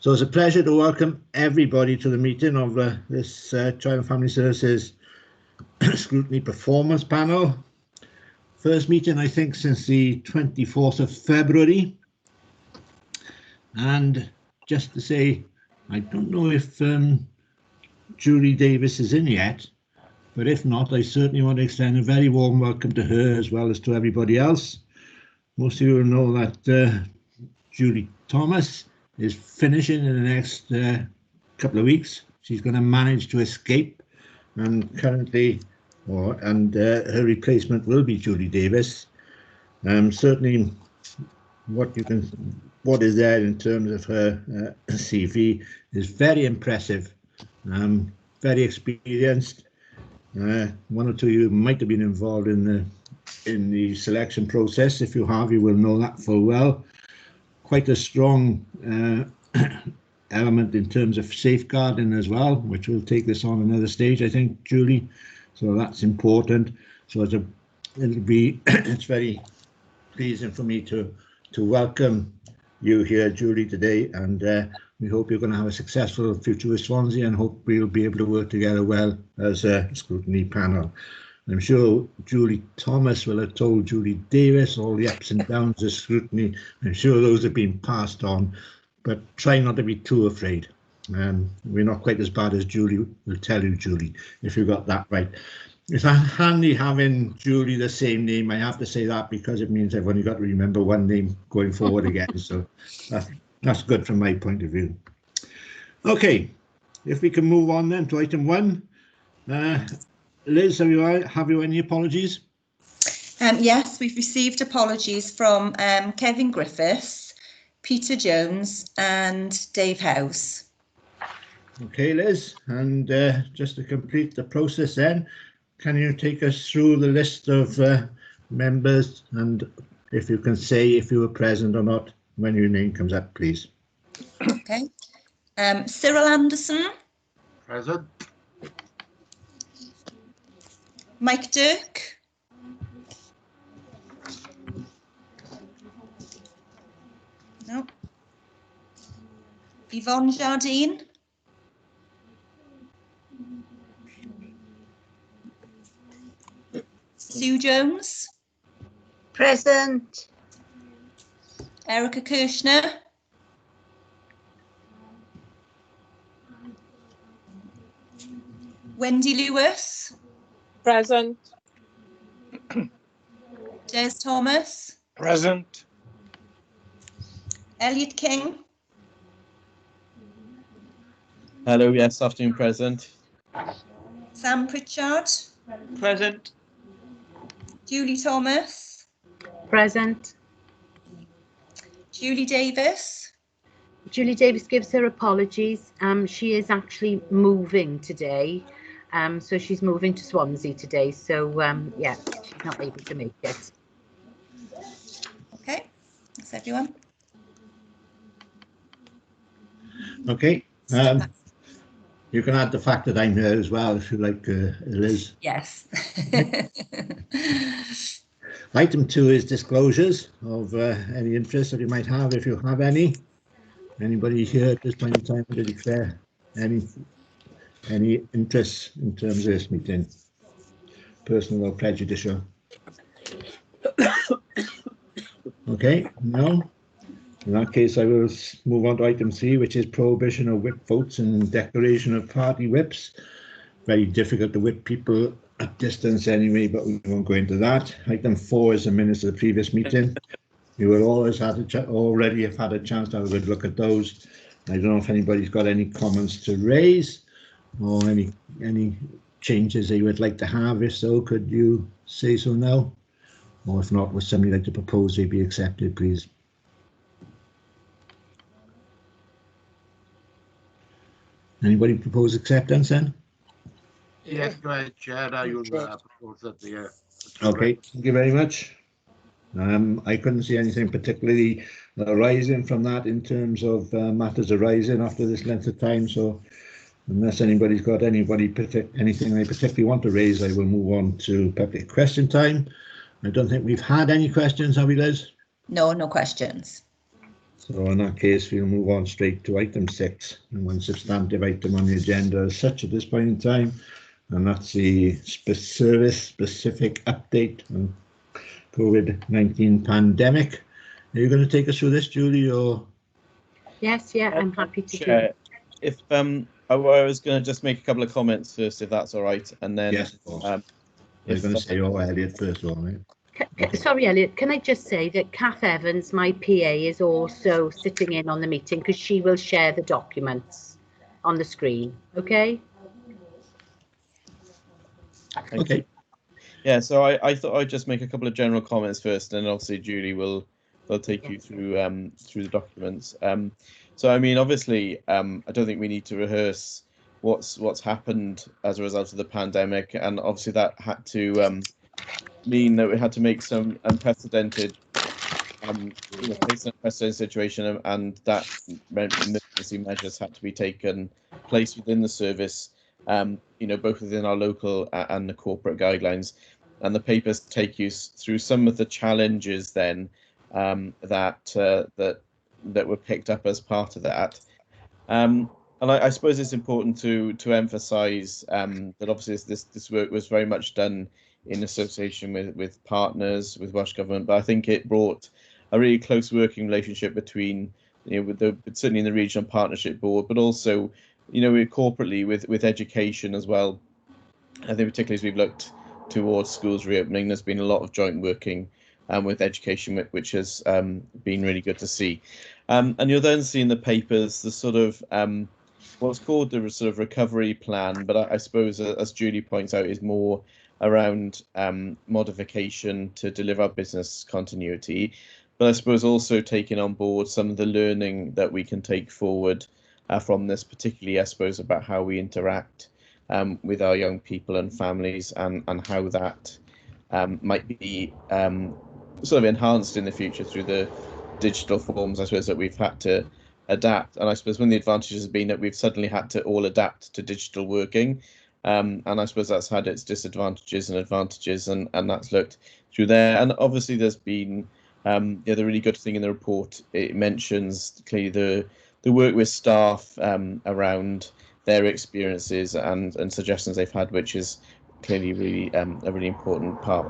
So it's a pleasure to welcome everybody to the meeting of this Child and Family Services Scrutiny Performance Panel. First meeting, I think, since the 24th of February. And just to say, I don't know if Julie Davis is in yet, but if not, I certainly want to extend a very warm welcome to her as well as to everybody else. Most of you know that Julie Thomas is finishing in the next couple of weeks. She's going to manage to escape, and currently, her replacement will be Julie Davis. Certainly, what is there in terms of her CV is very impressive, very experienced. One or two of you might have been involved in the selection process. If you have, you will know that full well. Quite a strong element in terms of safeguarding as well, which will take this on another stage, I think, Julie. So that's important. So it's very pleasing for me to welcome you here, Julie, today, and we hope you're going to have a successful future with Swansea, and hope we'll be able to work together well as a scrutiny panel. I'm sure Julie Thomas will have told Julie Davis all the ups and downs of scrutiny. I'm sure those have been passed on, but try not to be too afraid. We're not quite as bad as Julie will tell you, Julie, if you got that right. It's handy having Julie the same name. I have to say that because it means I've only got to remember one name going forward again. So that's good from my point of view. Okay, if we can move on then to item 1. Liz, have you any apologies? Yes, we've received apologies from Kevin Griffiths, Peter Jones and Dave House. Okay, Liz, and just to complete the process then, can you take us through the list of members, and if you can say if you were present or not when your name comes up, please. Okay. Cyril Anderson. Present. Mike Dirk. No. Yvonne Jardine. Sue Jones. Present. Erica Kirshner. Wendy Lewis. Present. Des Thomas. Present. Elliot King. Hello, yes, afternoon, present. Sam Pritchard. Present. Julie Thomas. Present. Julie Davis. Julie Davis gives her apologies. She is actually moving today. So she's moving to Swansea today. So yeah, she's not able to make it. Okay, that's everyone. Okay. You can add the fact that I'm here as well, if you like, Liz. Yes. Item 2 is disclosures of any interest that you might have, if you have any. Anybody here at this point in time to declare any interest in terms of this meeting, personal or prejudicial? Okay, no. In that case, I will move on to item 3, which is prohibition of whip votes and declaration of party whips. Very difficult to whip people at distance anyway, but we won't go into that. Item 4 is the minutes of the previous meeting. You will already have had a chance to have a good look at those. I don't know if anybody's got any comments to raise or any changes they would like to have. If so, could you say so now? Or if not, would somebody like to propose they be accepted, please? Anybody propose acceptance then? Yes, go ahead, Chair. I will propose that the. Okay, thank you very much. I couldn't see anything particularly arising from that in terms of matters arising after this length of time. So unless anybody's got anything they particularly want to raise, I will move on to public question time. I don't think we've had any questions, have we, Liz? No questions. So in that case, we'll move on straight to item 6, and one substantive item on the agenda as such at this point in time, and that's the service-specific update on COVID-19 pandemic. Are you going to take us through this, Julie, or? Yes, yeah, I'm happy to do Chair, it. if I was going to just make a couple of comments first, if that's all right, and then Yes, of course. I was if going to say, Elliot first, all right? Sorry, Elliot, can I just say that Kath Evans, my PA, is also sitting in on the meeting because she will share the documents on the screen. Okay? Okay. Yeah, so I thought I'd just make a couple of general comments first, and obviously Julie will take you through the documents. So I mean, obviously, I don't think we need to rehearse what's happened as a result of the pandemic, and obviously that had to mean that we had to make some unprecedented face an unprecedented situation, and that meant emergency measures had to be taken place within the service, both within our local and the corporate guidelines. And the papers take you through some of the challenges then that were picked up as part of that. And I suppose it's important to emphasise that obviously this work was very much done in association with partners, with Welsh Government, but I think it brought a really close working relationship between, certainly in the Regional Partnership Board, but also, corporately with education as well. I think particularly as we've looked towards schools reopening, there's been a lot of joint working with education, which has been really good to see. And you'll then see in the papers the sort of what's called the sort of recovery plan, but I suppose, as Julie points out, is more around modification to deliver our business continuity, but I suppose also taking on board some of the learning that we can take forward from this, particularly I suppose about how we interact with our young people and families, and how that might be sort of enhanced in the future through the digital forms, I suppose, that we've had to adapt. And I suppose one of the advantages has been that we've suddenly had to all adapt to digital working. And I suppose that's had its disadvantages and advantages, and that's looked through there. And obviously there's been the really good thing in the report, it mentions clearly the work with staff around their experiences and suggestions they've had, which is clearly really a really important part.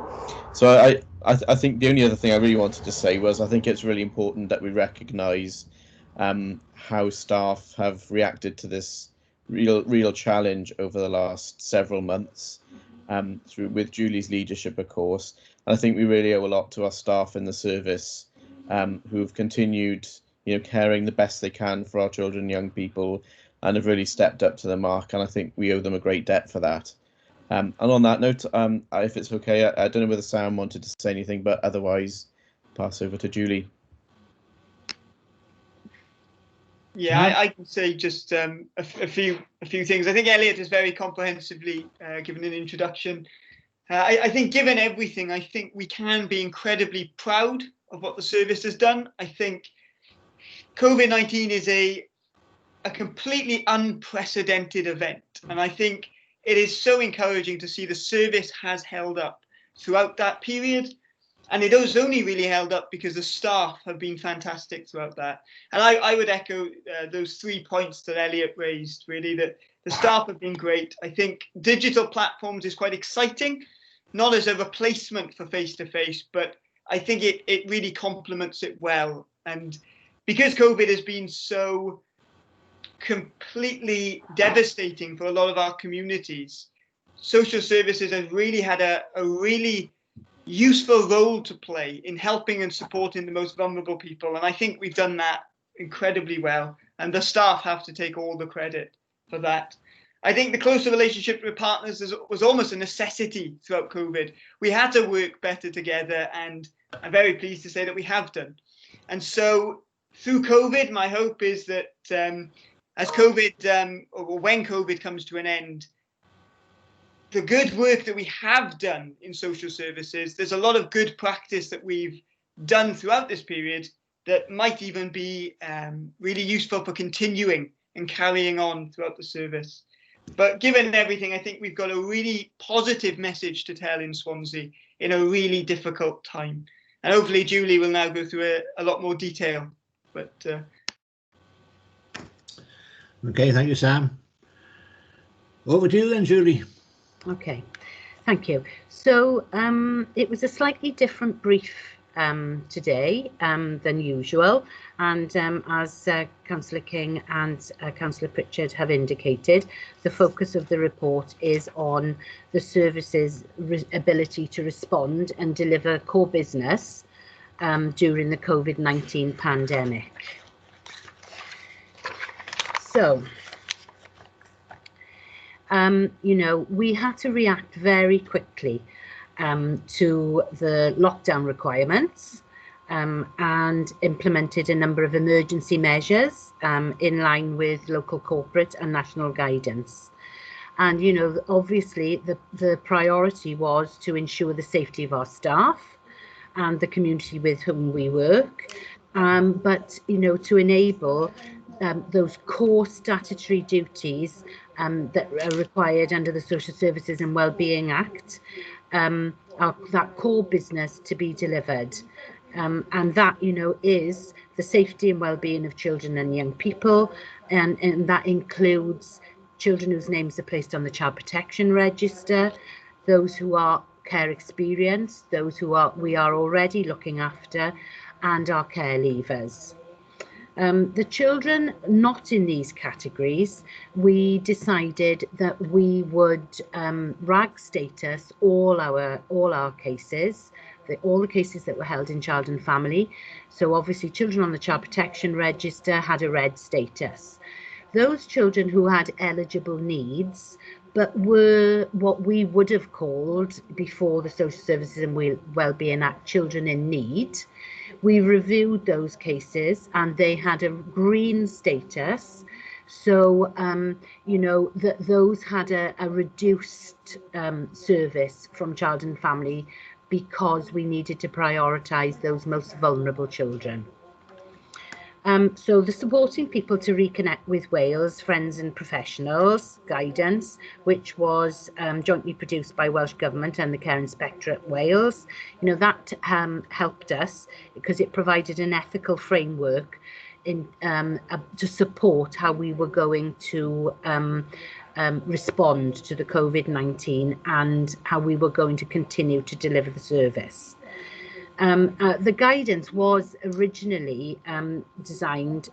So I think the only other thing I really wanted to say was I think it's really important that we recognise how staff have reacted to this real challenge over the last several months, with Julie's leadership, of course. And I think we really owe a lot to our staff in the service, who've continued, caring the best they can for our children and young people, and have really stepped up to the mark. And I think we owe them a great debt for that. And on that note, if it's okay, I don't know whether Sam wanted to say anything, but otherwise, pass over to Julie. Yeah, I can say just a few things. I think Elliot has very comprehensively given an introduction. I think given everything, I think we can be incredibly proud of what the service has done. I think COVID-19 is a completely unprecedented event, and I think it is so encouraging to see the service has held up throughout that period. And it has only really held up because the staff have been fantastic throughout that. And I would echo those 3 points that Elliot raised, really, that the staff have been great. I think digital platforms is quite exciting, not as a replacement for face-to-face, but I think it really complements it well. And because COVID has been so completely devastating for a lot of our communities, social services have really had a really useful role to play in helping and supporting the most vulnerable people. And I think we've done that incredibly well. And the staff have to take all the credit for that. I think the closer relationship with partners was almost a necessity throughout COVID. We had to work better together, and I'm very pleased to say that we have done. And so through COVID, my hope is that as COVID, or when COVID comes to an end, the good work that we have done in social services, there's a lot of good practice that we've done throughout this period that might even be really useful for continuing and carrying on throughout the service. But given everything, I think we've got a really positive message to tell in Swansea in a really difficult time. And hopefully Julie will now go through a lot more detail But Okay, thank you, Sam. Over to you then, Julie. Okay, thank you. So it was a slightly different brief today than usual, and as Councillor King and Councillor Pritchard have indicated, the focus of the report is on the service's ability to respond and deliver core business during the COVID-19 pandemic. So, you know, we had to react very quickly to the lockdown requirements and implemented a number of emergency measures in line with local corporate and national guidance. And, you know, obviously the priority was to ensure the safety of our staff and the community with whom we work, but, you know, to enable those core statutory duties that are required under the Social Services and Wellbeing Act, that core business to be delivered. And that, you know, is the safety and well-being of children and young people, and that includes children whose names are placed on the Child Protection Register, those who are care experienced, those who we are already looking after, and our care leavers. The children not in these categories, we decided that we would RAG status all our cases, all the cases that were held in Child and Family. So obviously children on the Child Protection Register had a red status. Those children who had eligible needs but were what we would have called before the Social Services and Wellbeing Act children in need, we reviewed those cases and they had a green status. So, you know, those had a reduced service from Child and Family because we needed to prioritise those most vulnerable children. So the supporting people to reconnect with Wales, friends and professionals guidance, which was jointly produced by Welsh Government and the Care Inspectorate Wales, you know, that helped us because it provided an ethical framework in to support how we were going to respond to the COVID-19 and how we were going to continue to deliver the service. The guidance was originally designed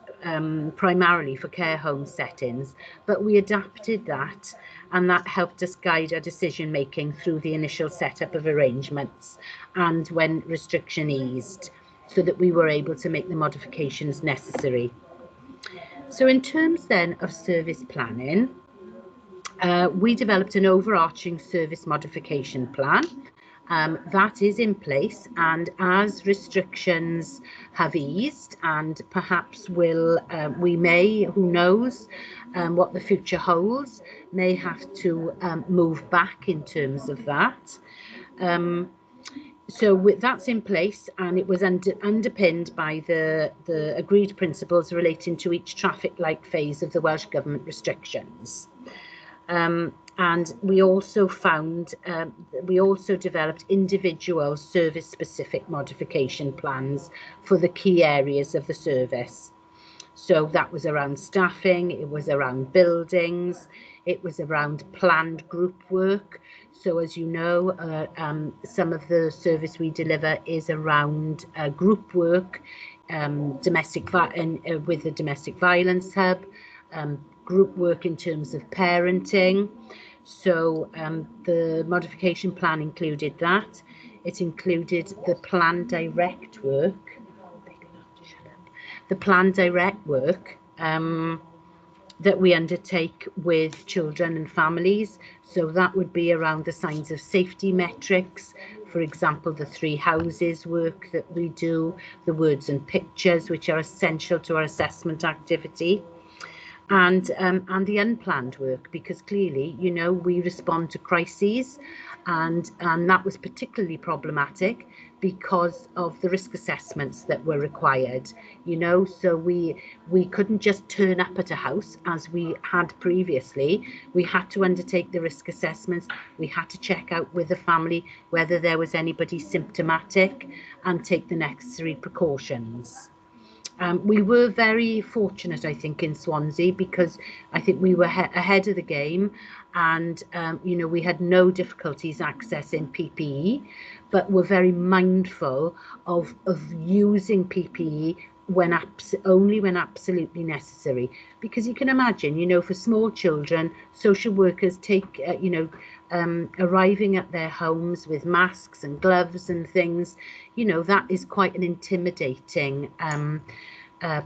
primarily for care home settings, but we adapted that and that helped us guide our decision making through the initial setup of arrangements and when restriction eased, so that we were able to make the modifications necessary. So in terms then of service planning, we developed an overarching service modification plan. That is in place, and as restrictions have eased and perhaps we may, who knows what the future holds, may have to move back in terms of that. So that's in place, and it was underpinned by the agreed principles relating to each traffic light phase of the Welsh Government restrictions. And we also developed individual service specific modification plans for the key areas of the service. So that was around staffing, it was around buildings, it was around planned group work. So as you know, some of the service we deliver is around group work, with the Domestic Violence Hub, group work in terms of parenting. So the modification plan included that. It included the plan direct work. The plan direct work that we undertake with children and families. So that would be around the signs of safety metrics, for example, the 3 houses work that we do, the words and pictures, which are essential to our assessment activity. And the unplanned work, because clearly, you know, we respond to crises, and that was particularly problematic because of the risk assessments that were required, you know. So we couldn't just turn up at a house as we had previously. We had to undertake the risk assessments. We had to check out with the family whether there was anybody symptomatic and take the necessary precautions. We were very fortunate, I think, in Swansea, because I think we were ahead of the game, and you know, we had no difficulties accessing PPE, but were very mindful of using PPE when only when absolutely necessary, because you can imagine, you know, for small children, social workers take you know, arriving at their homes with masks and gloves and things, you know, that is quite an intimidating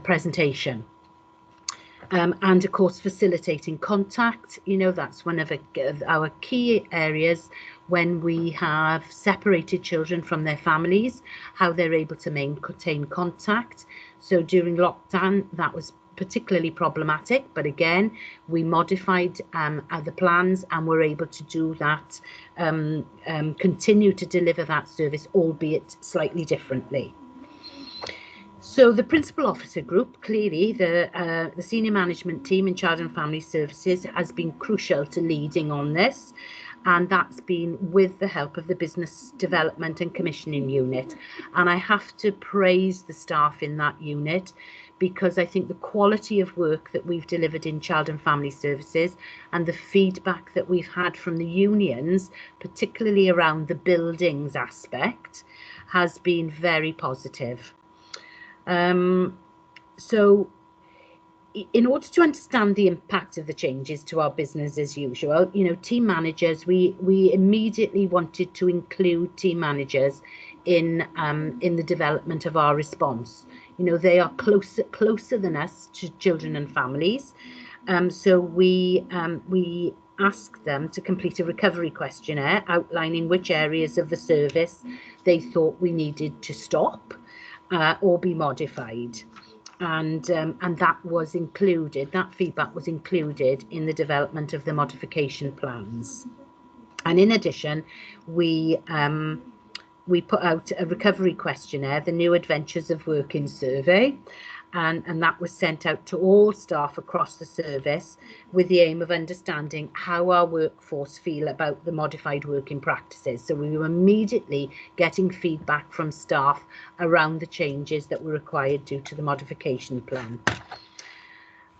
presentation. And of course, facilitating contact, you know, that's one of our key areas when we have separated children from their families, how they're able to maintain contact. So during lockdown, that was particularly problematic, but again, we modified the plans and were able to do that, continue to deliver that service, albeit slightly differently. So the principal officer group, clearly the senior management team in Child and Family Services has been crucial to leading on this, and that's been with the help of the business development and commissioning unit. And I have to praise the staff in that unit, because I think the quality of work that we've delivered in Child and Family Services and the feedback that we've had from the unions, particularly around the buildings aspect, has been very positive. So in order to understand the impact of the changes to our business as usual, you know, team managers, we immediately wanted to include team managers in the development of our response. You know, they are closer than us to children and families. So we asked them to complete a recovery questionnaire outlining which areas of the service they thought we needed to stop or be modified. And that was included, that feedback was included in the development of the modification plans. And in addition, we put out a recovery questionnaire, the New Adventures of Working survey, and that was sent out to all staff across the service with the aim of understanding how our workforce feel about the modified working practices. So we were immediately getting feedback from staff around the changes that were required due to the modification plan.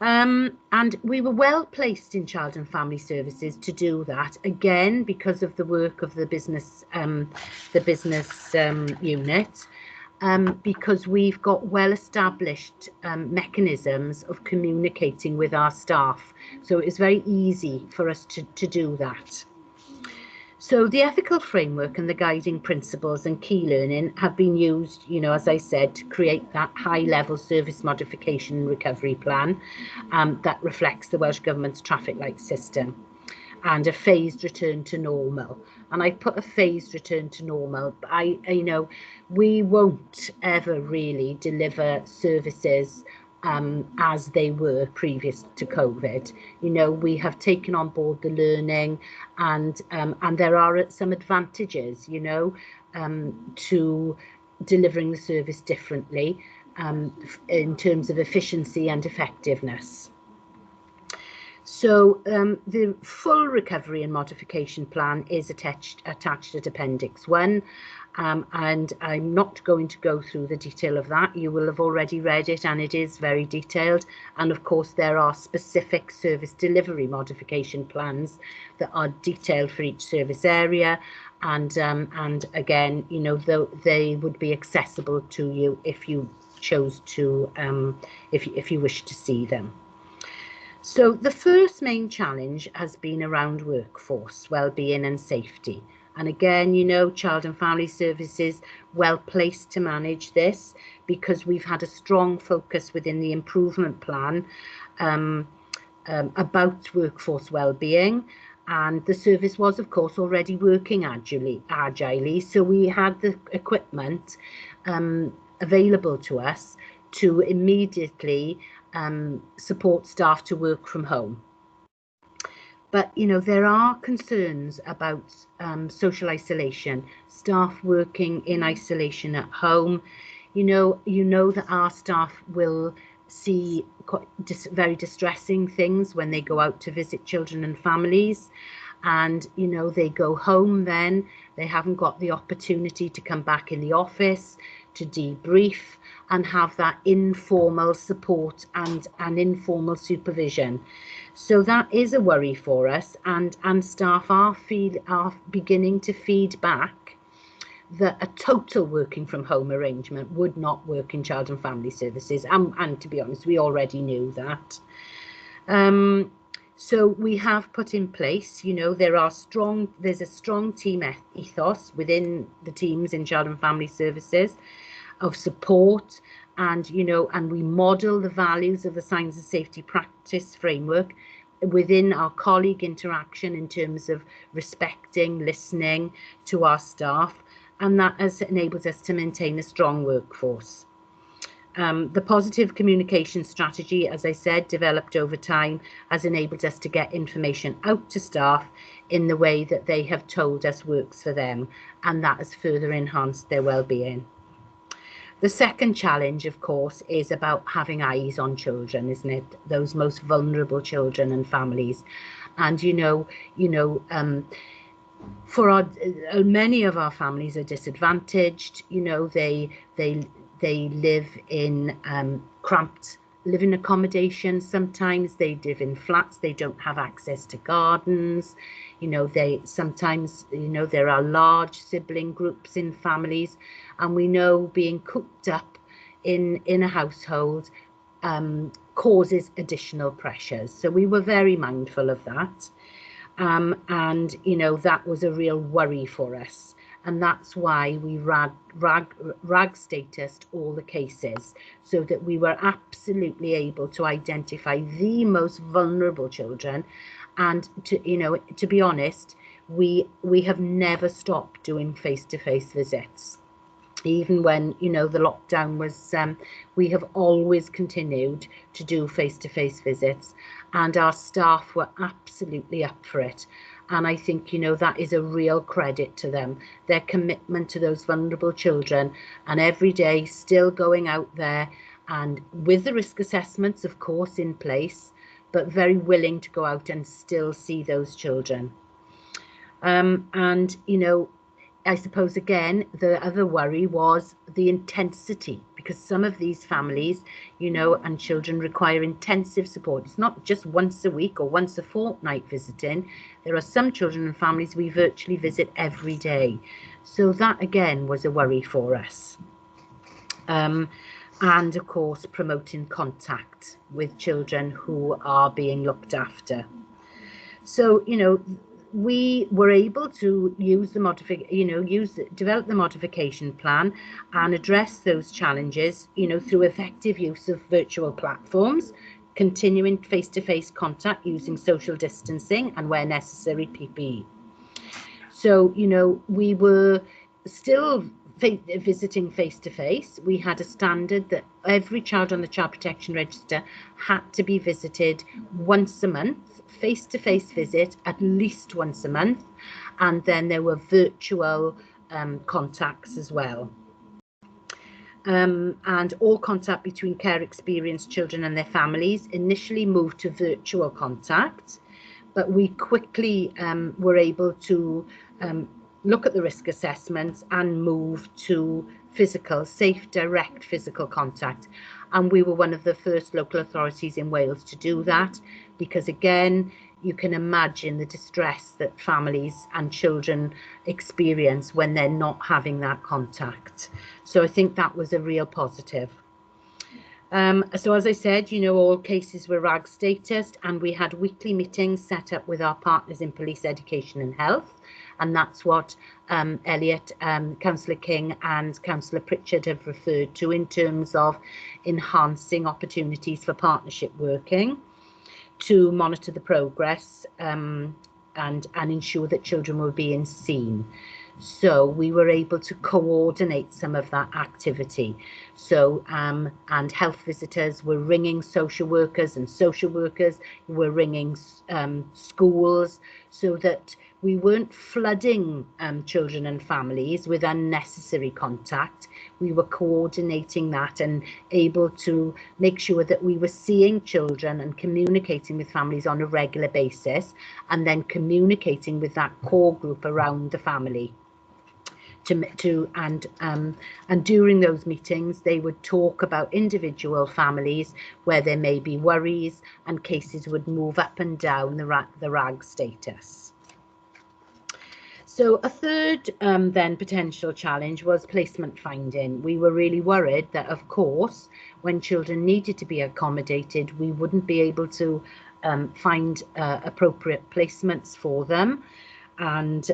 And we were well placed in Child and Family Services to do that, again because of the work of the business unit, because we've got well established mechanisms of communicating with our staff, so it's very easy for us to do that. So the ethical framework and the guiding principles and key learning have been used, you know, as I said, to create that high-level service modification and recovery plan that reflects the Welsh Government's traffic light system, and a phased return to normal. And I put a phased return to normal. You know, we won't ever really deliver services as they were previous to COVID. You know, we have taken on board the learning, and there are some advantages, you know, to delivering the service differently in terms of efficiency and effectiveness. So the full recovery and modification plan is attached at Appendix 1. And I'm not going to go through the detail of that. You will have already read it, and it is very detailed. And of course, there are specific service delivery modification plans that are detailed for each service area. And again, you know, they would be accessible to you if you chose to, if you wish to see them. So the first main challenge has been around workforce well-being and safety. And again, you know, Child and Family Services well placed to manage this, because we've had a strong focus within the improvement plan about workforce well-being. And the service was, of course, already working agilely. So we had the equipment available to us to immediately support staff to work from home. But, you know, there are concerns about social isolation, staff working in isolation at home. You know that our staff will see very distressing things when they go out to visit children and families. And, you know, they go home then, they haven't got the opportunity to come back in the office to debrief and have that informal support and informal supervision. So that is a worry for us, and staff are beginning to feed back that a total working from home arrangement would not work in child and family services, and to be honest, we already knew that. So we have put in place, you know, there's a strong team ethos within the teams in child and family services of support, and, you know, and we model the values of the Signs of Safety Practice framework within our colleague interaction in terms of respecting, listening to our staff, and that has enabled us to maintain a strong workforce. The positive communication strategy, as I said, developed over time, has enabled us to get information out to staff in the way that they have told us works for them, and that has further enhanced their well-being. The second challenge, of course, is about having eyes on children, isn't it? Those most vulnerable children and families. And, for many of our families are disadvantaged. You know, they live in cramped living accommodation. Sometimes they live in flats. They don't have access to gardens. You know, sometimes there are large sibling groups in families, and we know being cooped up in a household causes additional pressures. So we were very mindful of that. And, you know, that was a real worry for us. And that's why we rag statused all the cases, so that we were absolutely able to identify the most vulnerable children. And to be honest, we have never stopped doing face-to-face visits. Even when, you know, the lockdown was, we have always continued to do face-to-face visits, and our staff were absolutely up for it. And I think, you know, that is a real credit to them, their commitment to those vulnerable children, and every day still going out there, and with the risk assessments, of course, in place, but very willing to go out and still see those children. And, you know, I suppose, again, the other worry was the intensity, because some of these families, you know, and children require intensive support. It's not just once a week or once a fortnight visiting. There are some children and families we virtually visit every day. So that, again, was a worry for us. And, of course, promoting contact with children who are being looked after. So, you know, we were able to use develop the modification plan and address those challenges, you know, through effective use of virtual platforms, continuing face-to-face contact using social distancing, and where necessary, PPE. So, you know, we were still visiting face-to-face. We had a standard that every child on the Child Protection Register had to be visited once a month, face-to-face visit at least once a month, and then there were virtual contacts as well. And all contact between care experienced children and their families initially moved to virtual contact, but we quickly were able to look at the risk assessments and move to safe, direct physical contact. And we were one of the first local authorities in Wales to do that, because, again, you can imagine the distress that families and children experience when they're not having that contact. So I think that was a real positive. So as I said, you know, all cases were RAG statused, and we had weekly meetings set up with our partners in police, education and health. And that's what Elliot, Councillor King and Councillor Pritchard have referred to in terms of enhancing opportunities for partnership working to monitor the progress and ensure that children were being seen. So we were able to coordinate some of that activity. So, and health visitors were ringing social workers, and social workers were ringing schools, so that we weren't flooding children and families with unnecessary contact. We were coordinating that and able to make sure that we were seeing children and communicating with families on a regular basis, and then communicating with that core group around the family. and during those meetings they would talk about individual families where there may be worries, and cases would move up and down the RAG status. So a third then potential challenge was placement finding. We were really worried that, of course, when children needed to be accommodated, we wouldn't be able to find appropriate placements for them. And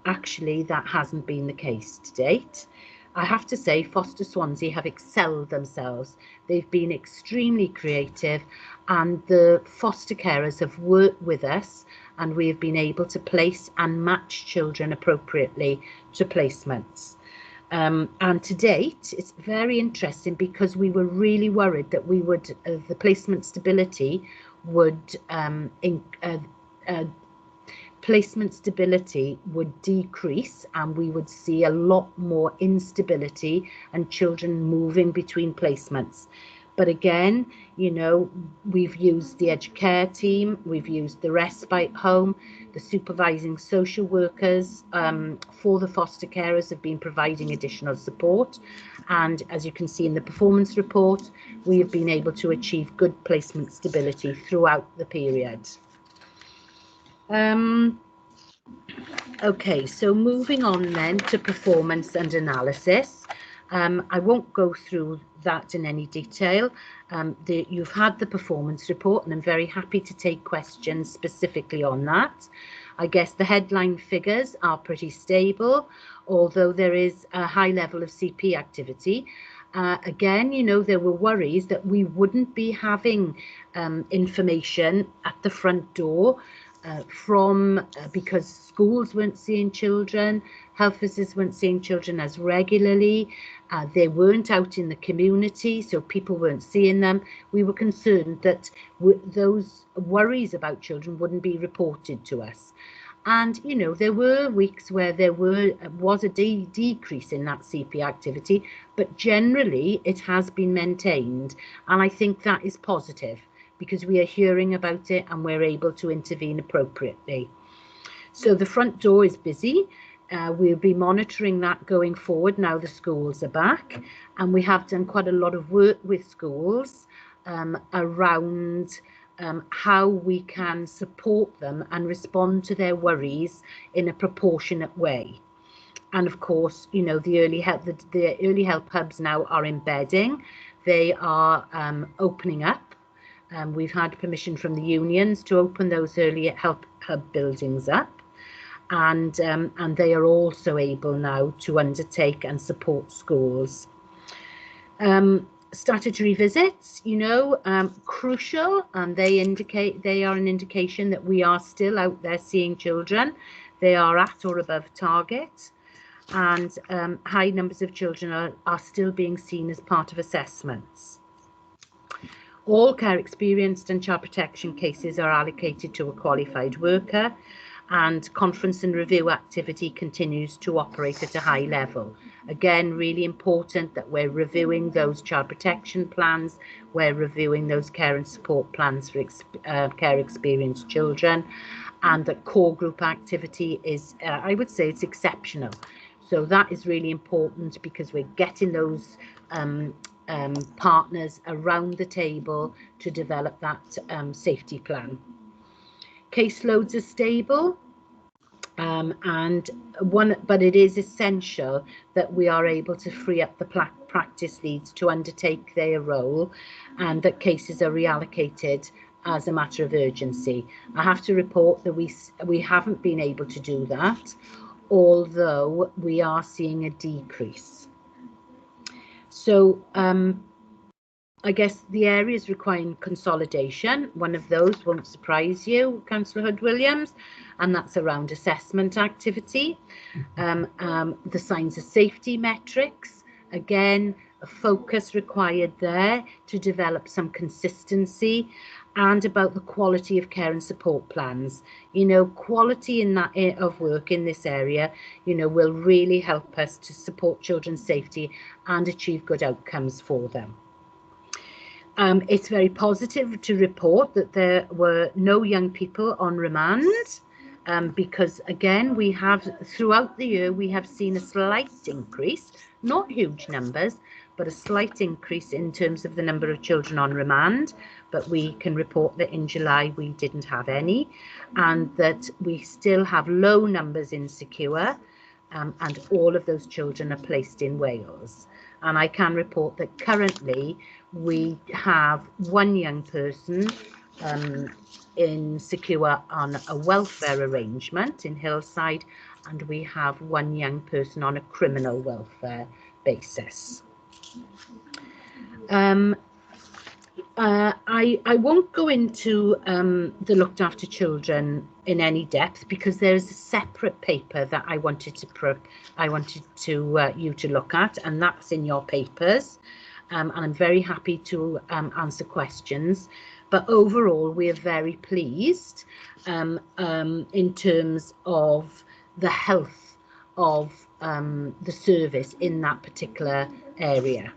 actually that hasn't been the case to date. I have to say Foster Swansea have excelled themselves. They've been extremely creative, and the foster carers have worked with us, and we have been able to place and match children appropriately to placements. And to date, it's very interesting because we were really worried that we would, the placement stability would decrease, and we would see a lot more instability and children moving between placements. But again, you know, we've used the educare team, we've used the respite home, the supervising social workers for the foster carers have been providing additional support. And as you can see in the performance report, we have been able to achieve good placement stability throughout the period. Okay, so moving on then to performance and analysis. I won't go through that in any detail. You've had the performance report, and I'm very happy to take questions specifically on that. I guess the headline figures are pretty stable, although there is a high level of CP activity. Again, you know, there were worries that we wouldn't be having information at the front door because schools weren't seeing children, health visitors weren't seeing children as regularly, they weren't out in the community, so people weren't seeing them. We were concerned that those worries about children wouldn't be reported to us. And, you know, there were weeks where there was a decrease in that CP activity, but generally it has been maintained. And I think that is positive, because we are hearing about it and we're able to intervene appropriately. So the front door is busy. We'll be monitoring that going forward now the schools are back. And we have done quite a lot of work with schools around how we can support them and respond to their worries in a proportionate way. And of course, you know, the early help hubs now are embedding. They are opening up. We've had permission from the unions to open those early help hub buildings up, and they are also able now to undertake and support schools. Statutory visits, you know, crucial, and they are an indication that we are still out there seeing children. They are at or above target, and high numbers of children are still being seen as part of assessments. All care experienced and child protection cases are allocated to a qualified worker, and conference and review activity continues to operate at a high level. Again, really important that we're reviewing those child protection plans, we're reviewing those care and support plans for care experienced children, and that core group activity is, I would say it's exceptional. So that is really important, because we're getting those partners around the table to develop that safety plan. Caseloads are stable, but it is essential that we are able to free up the practice leads to undertake their role, and that cases are reallocated as a matter of urgency. I have to report that we haven't been able to do that, although we are seeing a decrease. So I guess the areas requiring consolidation, one of those won't surprise you, Councillor Hood-Williams, and that's around assessment activity. The signs of safety metrics, again, a focus required there to develop some consistency, and about the quality of care and support plans. You know, quality in that of work in this area, you know, will really help us to support children's safety and achieve good outcomes for them. It's very positive to report that there were no young people on remand because again, we have throughout the year, we have seen a slight increase, not huge numbers, but a slight increase in terms of the number of children on remand. But we can report that in July we didn't have any, and that we still have low numbers in secure, and all of those children are placed in Wales. And I can report that currently we have one young person in secure on a welfare arrangement in Hillside, and we have one young person on a criminal welfare basis. I won't go into the looked after children in any depth, because there's a separate paper that I wanted you to look at, and that's in your papers. And I'm very happy to answer questions. But overall, we are very pleased in terms of the health of the service in that particular area.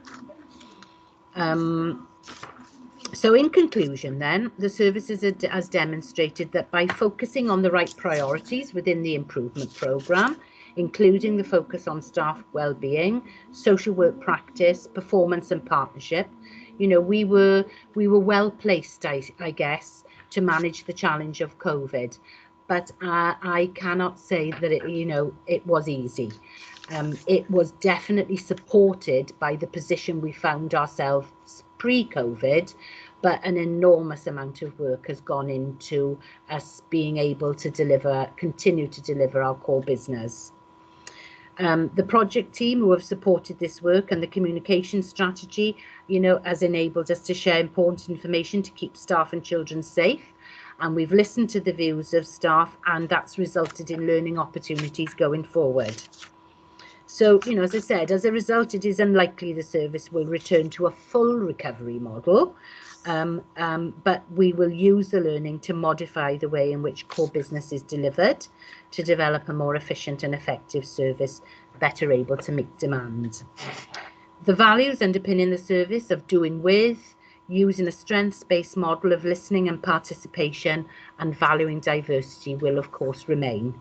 So in conclusion then, the services has demonstrated that by focusing on the right priorities within the improvement programme, including the focus on staff well-being, social work practice, performance and partnership, you know, we were well placed, I guess, to manage the challenge of COVID. But I cannot say that it was easy. It was definitely supported by the position we found ourselves pre-COVID, but an enormous amount of work has gone into us being able to continue to deliver our core business. The project team who have supported this work and the communication strategy, has enabled us to share important information to keep staff and children safe. And we've listened to the views of staff, and that's resulted in learning opportunities going forward. So, as I said, as a result, it is unlikely the service will return to a full recovery model, but we will use the learning to modify the way in which core business is delivered to develop a more efficient and effective service, better able to meet demand. The values underpinning the service of doing with, using a strengths-based model of listening and participation and valuing diversity will, of course, remain.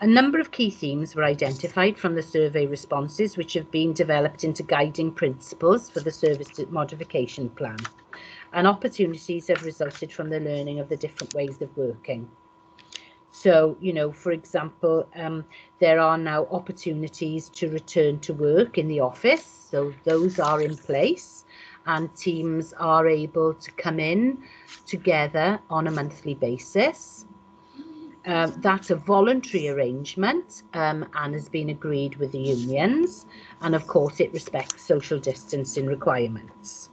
A number of key themes were identified from the survey responses, which have been developed into guiding principles for the service modification plan. And opportunities have resulted from the learning of the different ways of working. So, for example, there are now opportunities to return to work in the office. So those are in place, and teams are able to come in together on a monthly basis. That's a voluntary arrangement and has been agreed with the unions. And of course, it respects social distancing requirements.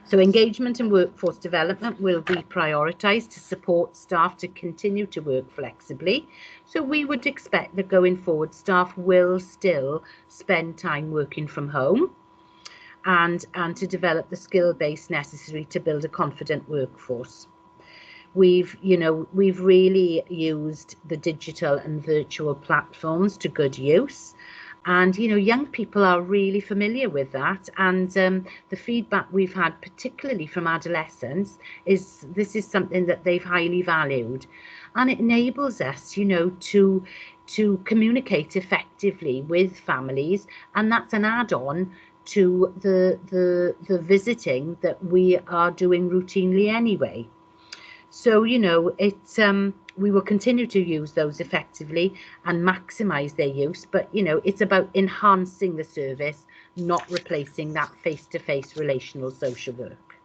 So engagement and workforce development will be prioritised to support staff to continue to work flexibly. So we would expect that going forward, staff will still spend time working from home and to develop the skill base necessary to build a confident workforce. We've really used the digital and virtual platforms to good use. And, young people are really familiar with that. And the feedback we've had, particularly from adolescents, is this is something that they've highly valued. And it enables us, to communicate effectively with families. And that's an add-on to the visiting that we are doing routinely anyway. So, we will continue to use those effectively and maximise their use. But, it's about enhancing the service, not replacing that face-to-face relational social work.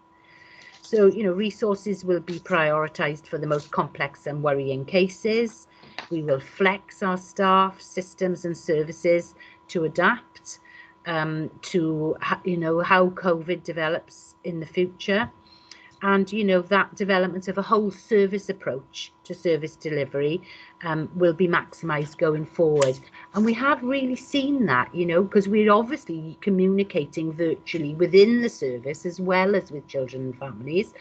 So, resources will be prioritised for the most complex and worrying cases. We will flex our staff, systems and services to adapt to, how COVID develops in the future. And, that development of a whole service approach to service delivery will be maximised going forward. And we have really seen that, because we're obviously communicating virtually within the service as well as with children and families.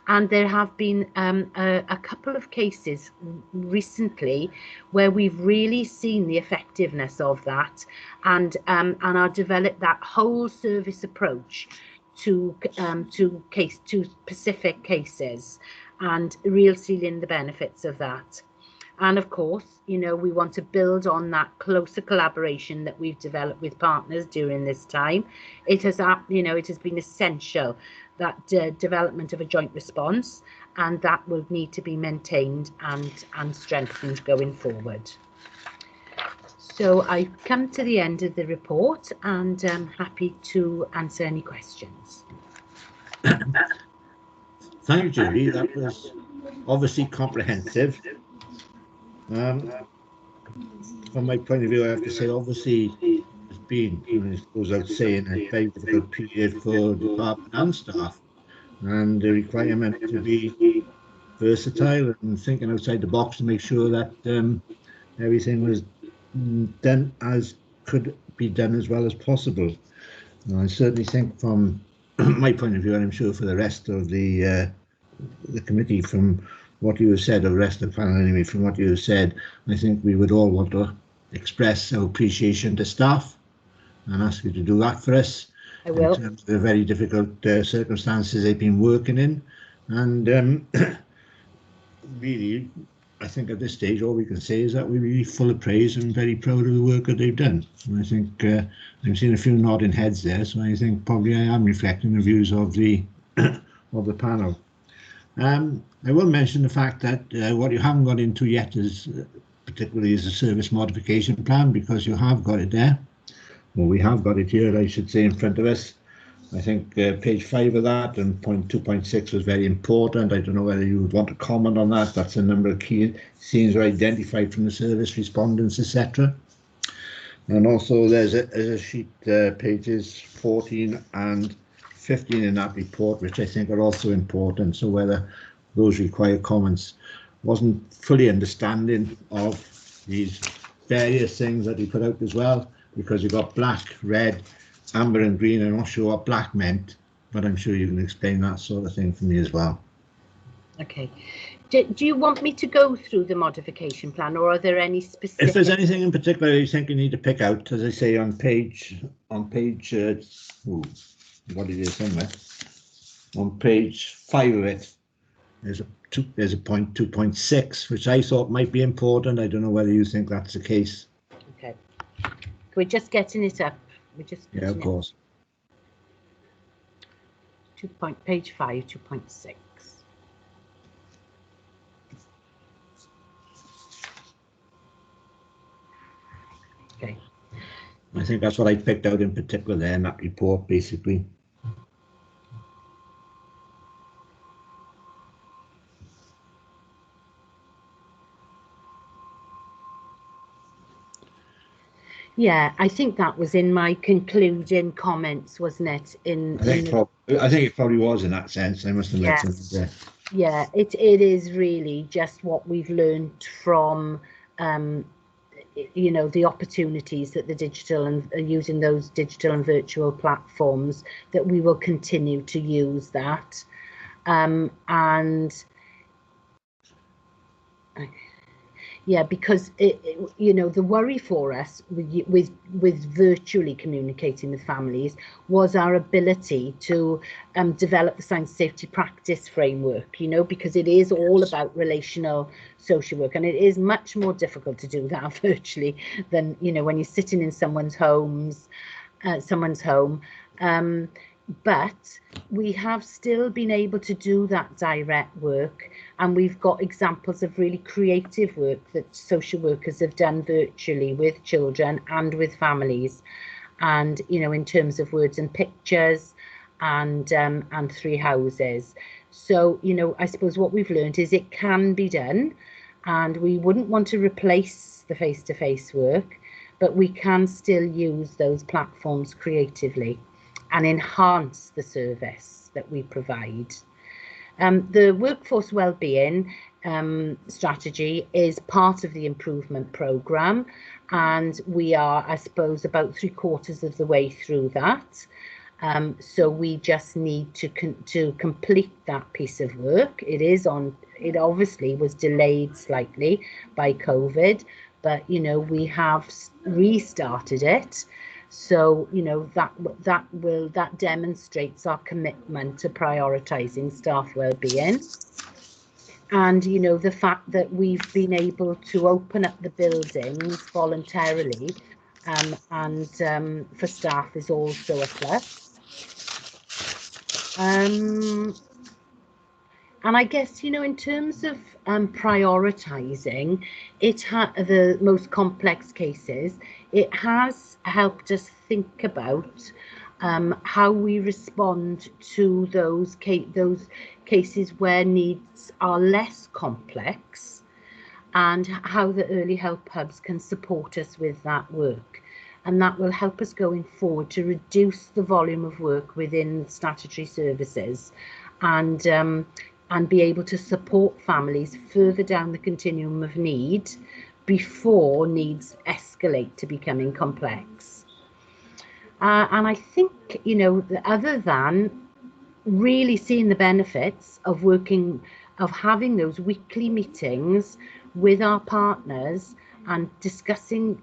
And there have been a couple of cases recently where we've really seen the effectiveness of that and are developed that whole service approach to specific cases, and real sealing the benefits of that. And of course, you know, we want to build on that closer collaboration that we've developed with partners during this time. It has, you know, it has been essential, that development of a joint response, and that will need to be maintained and strengthened going forward. So I've come to the end of the report, and I'm happy to answer any questions. Thank you, Julie. That was obviously comprehensive. From my point of view, I have to say, obviously, it's been, and it goes out saying, a very difficult period for department and staff, and the requirement to be versatile and thinking outside the box to make sure that everything was done as could be done as well as possible. And I certainly think, from my point of view, and I'm sure for the rest of the committee, from what you have said, or the rest of the panel anyway, from what you have said, I think we would all want to express our appreciation to staff and ask you to do that for us. I will. In terms of the very difficult circumstances they've been working in. And really, I think at this stage, all we can say is that we're really full of praise and very proud of the work that they've done. And I think I'm seeing a few nodding heads there, so I think probably I am reflecting the views of the of the panel. I will mention the fact that what you haven't got into yet is particularly is the service modification plan, because you have got it there. Well, we have got it here, I should say, in front of us. I think page 5 of that, and point 2.6 was very important. I don't know whether you would want to comment on that. That's a number of key scenes were identified from the service respondents, etc. And also there's a sheet, pages 14 and 15 in that report, which I think are also important. So whether those require comments, wasn't fully understanding of these various things that he put out as well, because you've got black, red, amber and green. I'm not sure what black meant, but I'm sure you can explain that sort of thing for me as well. Okay. Do you want me to go through the modification plan, or are there any specific? If there's anything in particular you think you need to pick out, as I say, on page what it is somewhere, on page 5 of it, there's a point 2.6, which I thought might be important. I don't know whether you think that's the case. Okay. We're just getting it up. Yeah, of course. Page 5, 2.6. Okay. I think that's what I picked out in particular there in that report, basically. Yeah, I think that was in my concluding comments, wasn't it? I think it probably was in that sense. I must have mentioned it there. Yeah, it is really just what we've learned from, you know, the opportunities that the digital and using those digital and virtual platforms, that we will continue to use that. Yeah, because you know, the worry for us with virtually communicating with families was our ability to develop the science safety practice framework, you know, because it is all about relational social work, and it is much more difficult to do that virtually than, you know, when you're sitting in someone's home. But we have still been able to do that direct work, and we've got examples of really creative work that social workers have done virtually with children and with families, and, you know, in terms of words and pictures and 3 houses. So, you know, I suppose what we've learned is it can be done, and we wouldn't want to replace the face-to-face work, but we can still use those platforms creatively and enhance the service that we provide. The workforce wellbeing strategy is part of the improvement programme, and we are, I suppose, about 3/4 of the way through that. So we just need to complete that piece of work. It obviously was delayed slightly by COVID, but, you know, we have restarted it. So, you know, that demonstrates our commitment to prioritising staff wellbeing. and you know, the fact that we've been able to open up the buildings voluntarily and for staff is also a plus. And I guess, you know, in terms of prioritising, the most complex cases, it has helped us think about how we respond to those cases where needs are less complex, and how the early help hubs can support us with that work. And that will help us going forward to reduce the volume of work within statutory services, and be able to support families further down the continuum of need before needs escalate to becoming complex. And I think, you know, other than really seeing the benefits of having those weekly meetings with our partners and discussing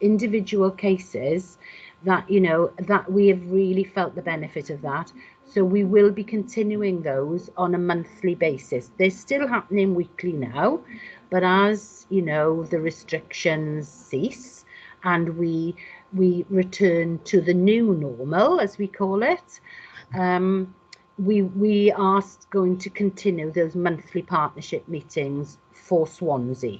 individual cases, that, you know, that we have really felt the benefit of that. So we will be continuing those on a monthly basis. They're still happening weekly now, but as you know, the restrictions cease and we return to the new normal, as we call it, we are going to continue those monthly partnership meetings for Swansea.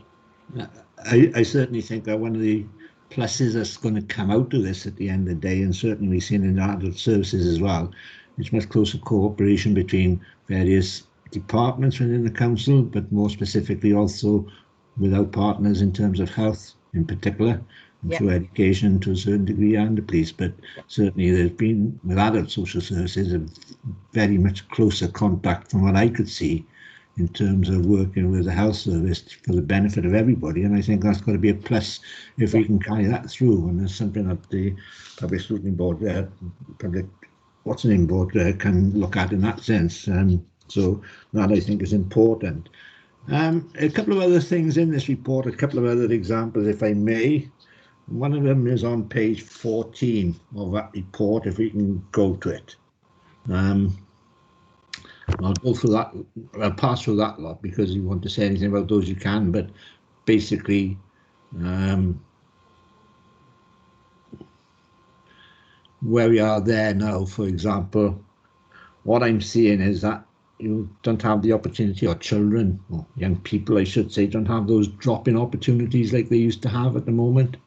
I certainly think that one of the pluses that's going to come out of this at the end of the day, and certainly we've seen in adult services as well, is much closer cooperation between various departments within the council, but more specifically also with our partners in terms of health in particular, and through education to a certain degree, and the police. But certainly there's been, with adult social services, a very much closer contact from what I could see in terms of working with the health service for the benefit of everybody. And I think that's got to be a plus if we can carry that through. And there's something that the Public Scrutiny Board, board can look at in that sense. So that I think is important. A couple of other things in this report, a couple of other examples, if I may. One of them is on page 14 of that report, if we can go to it. I'll go through that, I'll pass through that lot, because you want to say anything about those you can, but basically where we are there now, for example, what I'm seeing is that you don't have the opportunity, or children, or young people I should say, don't have those drop-in opportunities like they used to have at the moment.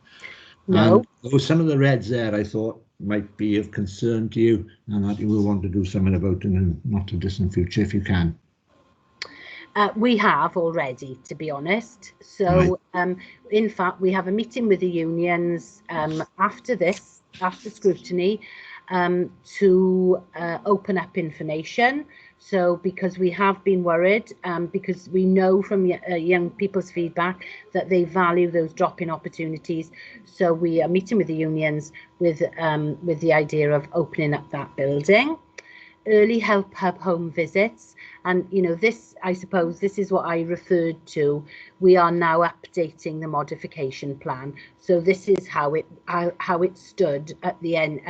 No. And some of the reds there I thought might be of concern to you, and that you will want to do something about in the not too distant future if you can. We have already, to be honest. So in fact, we have a meeting with the unions after scrutiny, to open up information. So because we have been worried, because we know from young people's feedback that they value those drop-in opportunities. So we are meeting with the unions with the idea of opening up that building. Early help hub home visits, and you know, this, I suppose this is what I referred to. We are now updating the modification plan, so this is how it stood at the end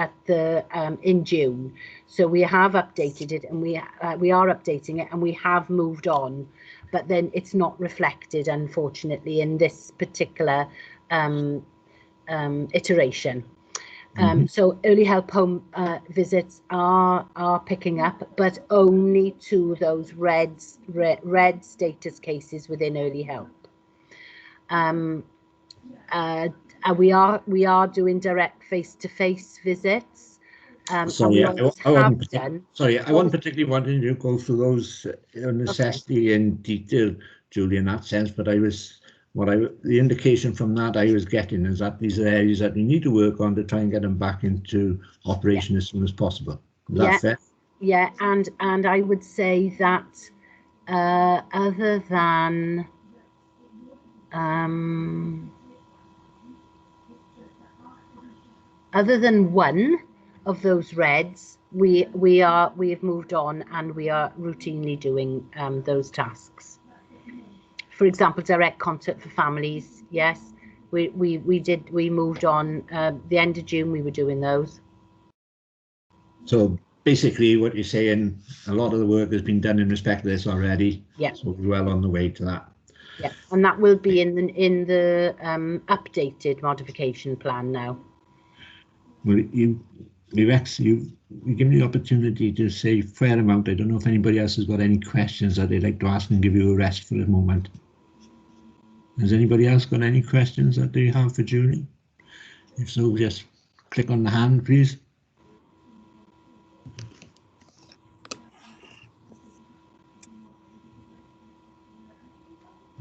in June. So we have updated it, and we are updating it, and we have moved on, but then it's not reflected, unfortunately, in this particular iteration. So early help home visits are picking up, but only to those red status cases within early help. We are doing direct face-to-face visits. Sorry, I wasn't particularly wanting to go through those necessity in detail, Julie, in that sense, but the indication from that I was getting is that these are areas that we need to work on to try and get them back into operation as soon as possible. Is that fair? Yeah, and I would say that other than one of those reds, we have moved on, and we are routinely doing those tasks. For example, direct contact for families. Yes, we moved on. The end of June, we were doing those. So basically what you're saying, a lot of the work has been done in respect to this already. Yeah. So we're well on the way to that. Yeah, and that will be in the updated modification plan now. Well, you give me the opportunity to say a fair amount. I don't know if anybody else has got any questions that they'd like to ask and give you a rest for a moment. Has anybody else got any questions that they have for Julie? If so, just click on the hand, please.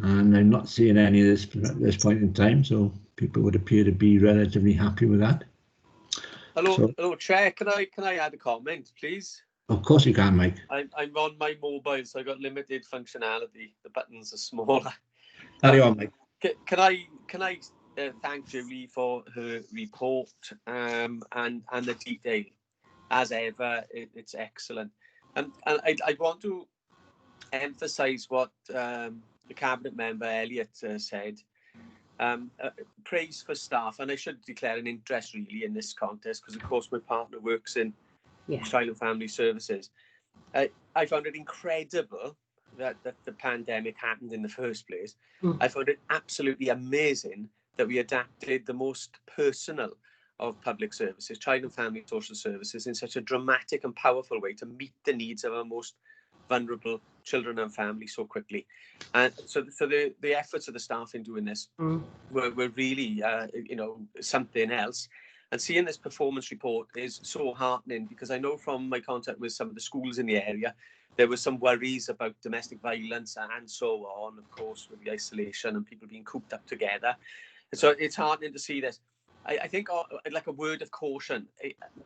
And I'm not seeing any of this at this point in time, so people would appear to be relatively happy with that. Hello, Chair. Can I add a comment, please? Of course you can, Mike. I'm on my mobile, so I got limited functionality. The buttons are smaller. Carry on, Mike. Can I thank Julie for her report and the detail. As ever, it's excellent. And I want to emphasise what the Cabinet Member Elliott said. Praise for staff, and I should declare an interest really in this contest because of course my partner works in Child and Family Services. I found it incredible that the pandemic happened in the first place. I found it absolutely amazing that we adapted the most personal of public services, child and family social services, in such a dramatic and powerful way to meet the needs of our most vulnerable children and families so quickly. And so the efforts of the staff in doing this were really, something else. And seeing this performance report is so heartening because I know from my contact with some of the schools in the area, there were some worries about domestic violence and so on, of course, with the isolation and people being cooped up together. And so it's heartening to see this. I think like a word of caution,